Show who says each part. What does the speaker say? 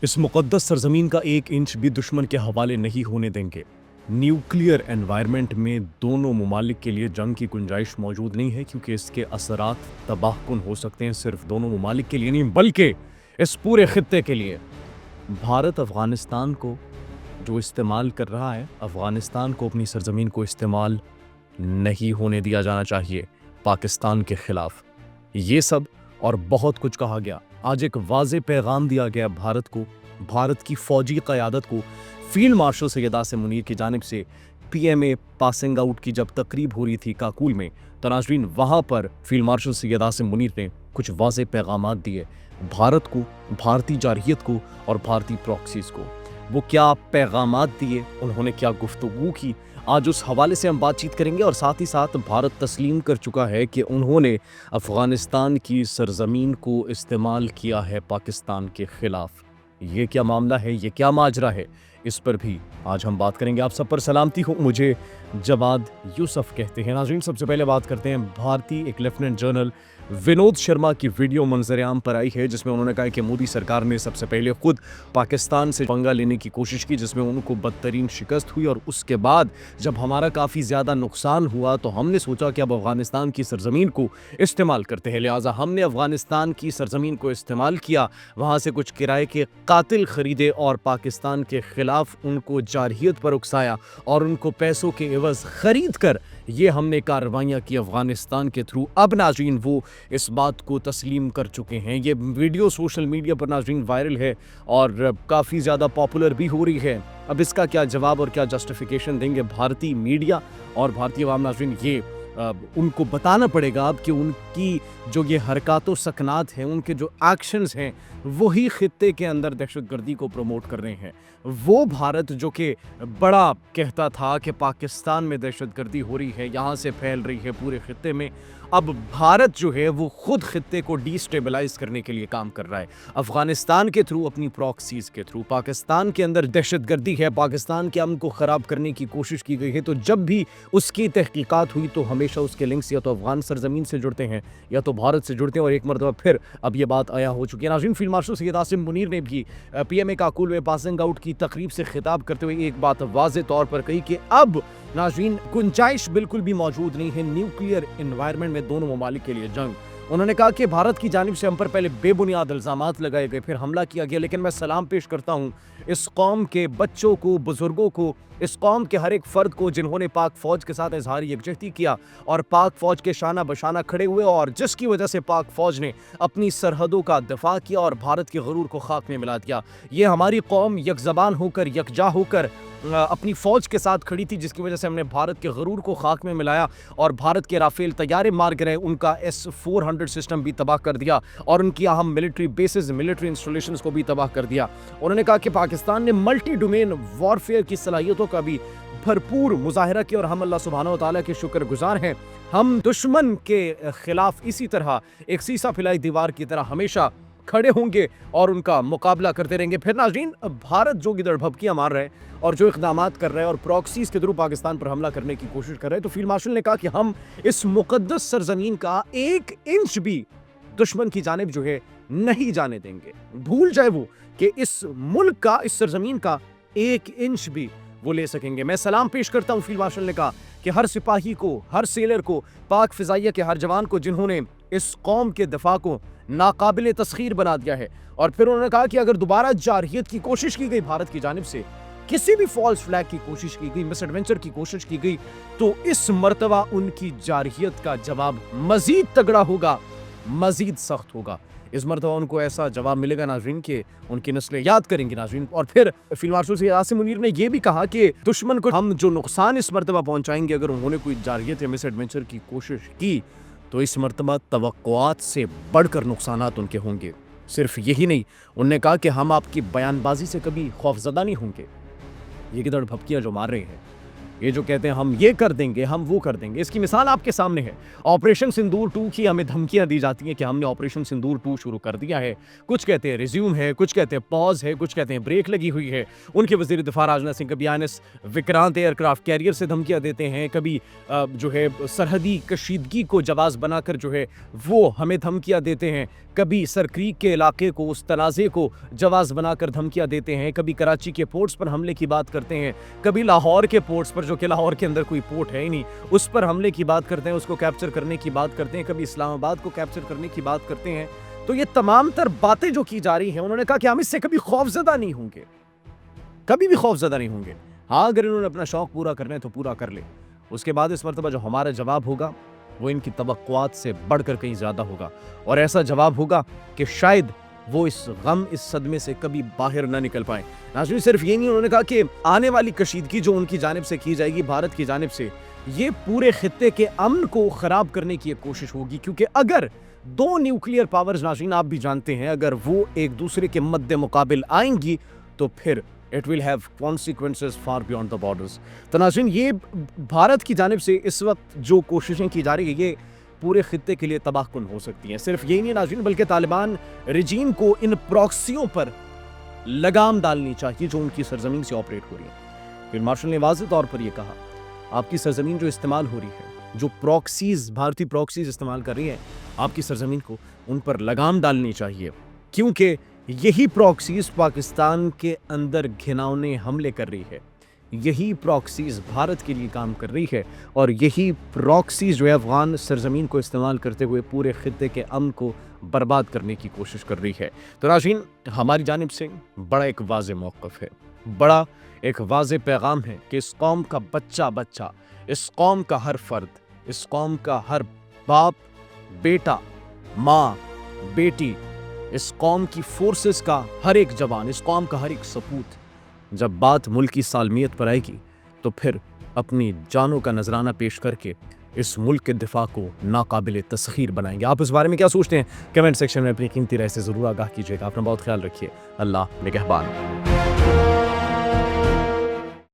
Speaker 1: اس مقدس سرزمین کا ایک انچ بھی دشمن کے حوالے نہیں ہونے دیں گے۔ نیوکلیئر انوائرمنٹ میں دونوں ممالک کے لیے جنگ کی گنجائش موجود نہیں ہے، کیونکہ اس کے اثرات تباہ کن ہو سکتے ہیں، صرف دونوں ممالک کے لیے نہیں بلکہ اس پورے خطے کے لیے۔ بھارت افغانستان کو جو استعمال کر رہا ہے، افغانستان کو اپنی سرزمین کو استعمال نہیں ہونے دیا جانا چاہیے پاکستان کے خلاف۔ یہ سب اور بہت کچھ کہا گیا۔ آج ایک واضح پیغام دیا گیا بھارت کو، بھارت کی فوجی قیادت کو، فیلڈ مارشل سید عاصم منیر کی جانب سے P M A passing out کی جب تقریب ہو رہی تھی کاکول میں، تو ناظرین وہاں پر فیلڈ مارشل سید عاصم منیر نے کچھ واضح پیغامات دیے بھارت کو، بھارتی جارحیت کو اور بھارتی پراکسیز کو۔ وہ کیا پیغامات دیے، انہوں نے کیا گفتگو کی، آج اس حوالے سے ہم بات چیت کریں گے۔ اور ساتھ ہی ساتھ بھارت تسلیم کر چکا ہے کہ انہوں نے افغانستان کی سرزمین کو استعمال کیا ہے پاکستان کے خلاف۔ یہ کیا معاملہ ہے، یہ کیا ماجرا ہے، اس پر بھی آج ہم بات کریں گے۔ آپ سب پر سلامتی ہو، مجھے جواد یوسف کہتے ہیں۔ ناظرین سب سے پہلے بات کرتے ہیں بھارتی ایک لیفٹیننٹ جنرل ونود شرما کی ویڈیو منظر عام پر آئی ہے، جس میں انہوں نے کہا کہ مودی سرکار نے سب سے پہلے خود پاکستان سے پنگا لینے کی کوشش کی، جس میں ان کو بدترین شکست ہوئی، اور اس کے بعد جب ہمارا کافی زیادہ نقصان ہوا تو ہم نے سوچا کہ اب افغانستان کی سرزمین کو استعمال کرتے ہیں، لہٰذا ہم نے افغانستان کی سرزمین کو استعمال کیا، وہاں سے کچھ کرائے کے قاتل خریدے اور پاکستان کے خلاف ان کو جارحیت پر اکسایا اور ان کو پیسوں کے عوض خرید کر یہ ہم نے کارروائیاں کی افغانستان کے تھرو۔ اب ناظرین وہ اس بات کو تسلیم کر چکے ہیں۔ یہ ویڈیو سوشل میڈیا پر ناظرین وائرل ہے اور کافی زیادہ پاپولر بھی ہو رہی ہے۔ اب اس کا کیا جواب اور کیا جسٹیفیکیشن دیں گے بھارتی میڈیا اور بھارتی عوام، ناظرین یہ ان کو بتانا پڑے گا اب کہ ان کی جو یہ حرکات و سکنات ہیں، ان کے جو ایکشنز ہیں، وہی خطے کے اندر دہشت گردی کو پروموٹ کر رہے ہیں۔ وہ بھارت جو کہ بڑا کہتا تھا کہ پاکستان میں دہشت گردی ہو رہی ہے، یہاں سے پھیل رہی ہے پورے خطے میں، اب بھارت جو ہے وہ خود خطے کو ڈی سٹیبلائز کرنے کے لیے کام کر رہا ہے، افغانستان کے تھرو، اپنی پراکسیز کے تھرو۔ پاکستان کے اندر دہشت گردی ہے، پاکستان کے امن کو خراب کرنے کی کوشش کی گئی ہے، تو جب بھی اس کی تحقیقات ہوئی تو ہمیشہ اس کے لنکس یا تو افغان سرزمین سے جڑتے ہیں یا تو بھارت سے جڑتے ہیں، اور ایک مرتبہ پھر اب یہ بات آیا ہو چکی ہے۔ ناظرین فیلڈ مارشل سید عاصم منیر نے بھی پی ایم اے کاکول میں پاسنگ آؤٹ کی تقریب سے خطاب کرتے ہوئے ایک بات واضح طور پر کہی کہ اب ناظرین گنجائش بالکل بھی موجود نہیں ہے نیوکلیئر انوائرمنٹ میں دونوں ممالک کے لیے جنگ۔ انہوں نے کہا کہ بھارت کی جانب سے ہم پر پہلے بے بنیاد الزامات لگائے گئے، پھر حملہ کیا گیا، لیکن میں سلام پیش کرتا ہوں اس قوم کے بچوں کو، بزرگوں کو، اس قوم کے ہر ایک فرد کو جنہوں نے پاک فوج کے ساتھ اظہار یکجہتی کیا اور پاک فوج کے شانہ بشانہ کھڑے ہوئے، اور جس کی وجہ سے پاک فوج نے اپنی سرحدوں کا دفاع کیا اور بھارت کے غرور کو خاک میں ملا دیا۔ یہ ہماری قوم یک زبان ہو کر، یکجا ہو کر اپنی فوج کے ساتھ کھڑی تھی، جس کی وجہ سے ہم نے بھارت کے غرور کو خاک میں ملایا اور بھارت کے رافیل طیارے مار گرے، ان کا S-400 سسٹم بھی تباہ کر دیا اور ان کی اہم ملٹری بیسز، ملٹری انسٹالیشنز کو بھی تباہ کر دیا۔ انہوں نے کہا کہ پاکستان نے ملٹی ڈومین وارفیئر کی صلاحیتوں کا بھی بھرپور مظاہرہ کیا، اور ہم اللہ سبحانہ و تعالیٰ کے شکر گزار ہیں۔ ہم دشمن کے خلاف اسی طرح ایک سیسا پھیلائی دیوار کی طرح ہمیشہ کھڑے ہوں گے اور ان کا مقابلہ کرتے رہیں گے۔ پھر ناظرین بھارت جو گدڑ بھبکیاں مار رہے ہیں اور جو اقدامات کر رہے ہیں اور پراکسیز کے تھرو پاکستان پر حملہ کرنے کی کوشش کر رہے ہیں، تو فیلڈ مارشل نے کہا کہ ہم اس مقدس سرزمین کا ایک انچ بھی دشمن کی جانب جو ہے نہیں جانے دیں گے۔ بھول جائے وہ کہ اس ملک کا، اس سرزمین کا ایک انچ بھی وہ لے سکیں گے۔ میں سلام پیش کرتا ہوں، فیلڈ مارشل نے کہا کہ ہر سپاہی کو، ہر سیلر کو، پاک فضائیہ کے ہر جوان کو جنہوں نے اس قوم کے دفاع کو ناقابل تسخیر بنا دیا ہے۔ اور پھر انہوں نے کہا کہ اگر دوبارہ جارحیت کی کوشش کی گئی بھارت کی جانب سے، کسی بھی فالس فلیگ کی کوشش کی گئی، مس ایڈونچر کی کوشش کی گئی، تو اس مرتبہ ان کی جارحیت کا جواب مزید تگڑا ہوگا، مزید سخت ہوگا۔ اس مرتبہ ان کو ایسا جواب ملے گا ناظرین کہ ان کی نسلیں یاد کریں گی ناظرین۔ اور پھر فیلڈ مارشل سید عاصم منیر نے یہ بھی کہا کہ دشمن کو ہم جو نقصان اس مرتبہ پہنچائیں گے اگر انہوں نے کوئی جارحیت یا مس ایڈونچر کی کوشش کی، تو اس مرتبہ توقعات سے بڑھ کر نقصانات ان کے ہوں گے۔ صرف یہی نہیں، انہوں نے کہا کہ ہم آپ کی بیان بازی سے کبھی خوف زدہ نہیں ہوں گے۔ یہ گدڑ بھبکیاں جو مار رہے ہیں، یہ جو کہتے ہیں ہم یہ کر دیں گے، ہم وہ کر دیں گے، اس کی مثال آپ کے سامنے ہے۔ آپریشن سندور 2 کی ہمیں دھمکیاں دی جاتی ہیں کہ ہم نے آپریشن سندور 2 شروع کر دیا ہے، کچھ کہتے ہیں ریزیوم ہے، کچھ کہتے ہیں پاز ہے، کچھ کہتے ہیں بریک لگی ہوئی ہے۔ ان کے وزیر دفاع راجناتھ سنگھ کبھی INS Vikrant aircraft carrier سے دھمکیاں دیتے ہیں، کبھی جو ہے سرحدی کشیدگی کو جواز بنا کر جو ہے وہ ہمیں دھمکیاں دیتے ہیں، کبھی سر کریک کے علاقے کو، اس تنازع کو جواز بنا کر دھمکیاں دیتے ہیں، کبھی کراچی کے پورٹس پر حملے کی بات کرتے ہیں، کبھی لاہور کے پورٹس پر، جو کہ لاہور کے اندر کوئی پورٹ ہے ہی نہیں، اس پر حملے کی بات کرتے ہیں، اس کو کیپچر کرنے کی بات کرتے ہیں، کبھی اسلام آباد کو کیپچر کرنے کی بات کرتے ہیں۔ تو یہ تمام تر باتیں جو کی جا رہی ہیں، انہوں نے کہا کہ ہم اس سے کبھی خوفزدہ نہیں ہوں گے، کبھی بھی خوفزدہ نہیں ہوں گے۔ ہاں اگر انہوں نے اپنا شوق پورا کرنا ہے تو پورا کر لے، اس کے بعد اس مرتبہ جو ہمارا جواب ہوگا وہ ان کی توقعات سے بڑھ کر کہیں زیادہ ہوگا، اور ایسا جواب ہوگا کہ شاید وہ اس غم، اس صدمے سے کبھی باہر نہ نکل پائیں۔ ناظرین صرف یہ نہیں، انہوں نے کہا کہ آنے والی کشیدگی جو ان کی جانب سے کی جائے گی، بھارت کی جانب سے، یہ پورے خطے کے امن کو خراب کرنے کی ایک کوشش ہوگی، کیونکہ اگر دو نیوکلیئر پاورز، ناظرین آپ بھی جانتے ہیں، اگر وہ ایک دوسرے کے مد مقابل آئیں گی تو پھر it will have consequences far beyond the borders۔ تو ناظرین یہ بھارت کی جانب سے اس وقت جو کوششیں کی جا رہی ہیں، یہ پورے خطے کے لیے تباہ کن ہو سکتی ہیں۔ صرف یہی نہیں ناظرین، بلکہ طالبان رجیم کو ان پراکسیوں پر لگام ڈالنی چاہیے جو ان کی سرزمین سے آپریٹ ہو رہی ہیں۔ پھر مارشل نے واضح طور پر یہ کہا، آپ کی سرزمین جو استعمال ہو رہی ہے، جو پراکسیز، بھارتی پراکسیز استعمال کر رہی ہیں آپ کی سرزمین کو، ان پر لگام ڈالنی چاہیے، کیونکہ یہی پراکسیز پاکستان کے اندر گھناؤنے حملے کر رہی ہے، یہی پراکسیز بھارت کے لیے کام کر رہی ہے، اور یہی پراکسیز جو ہے افغان سرزمین کو استعمال کرتے ہوئے پورے خطے کے امن کو برباد کرنے کی کوشش کر رہی ہے۔ تو ناظرین ہماری جانب سے بڑا ایک واضح موقف ہے، بڑا ایک واضح پیغام ہے کہ اس قوم کا بچہ بچہ، اس قوم کا ہر فرد، اس قوم کا ہر باپ، بیٹا، ماں، بیٹی، اس قوم کی فورسز کا ہر ایک جوان، اس قوم کا ہر ایک سپوت، جب بات ملک کی سالمیت پر آئے گی تو پھر اپنی جانوں کا نذرانہ پیش کر کے اس ملک کے دفاع کو ناقابل تسخیر بنائیں گے۔ آپ اس بارے میں کیا سوچتے ہیں؟ کمنٹ سیکشن میں اپنی قیمتی رائے سے ضرور آگاہ کیجیے گا۔ اپنا بہت خیال رکھیے۔ اللہ نگہبان۔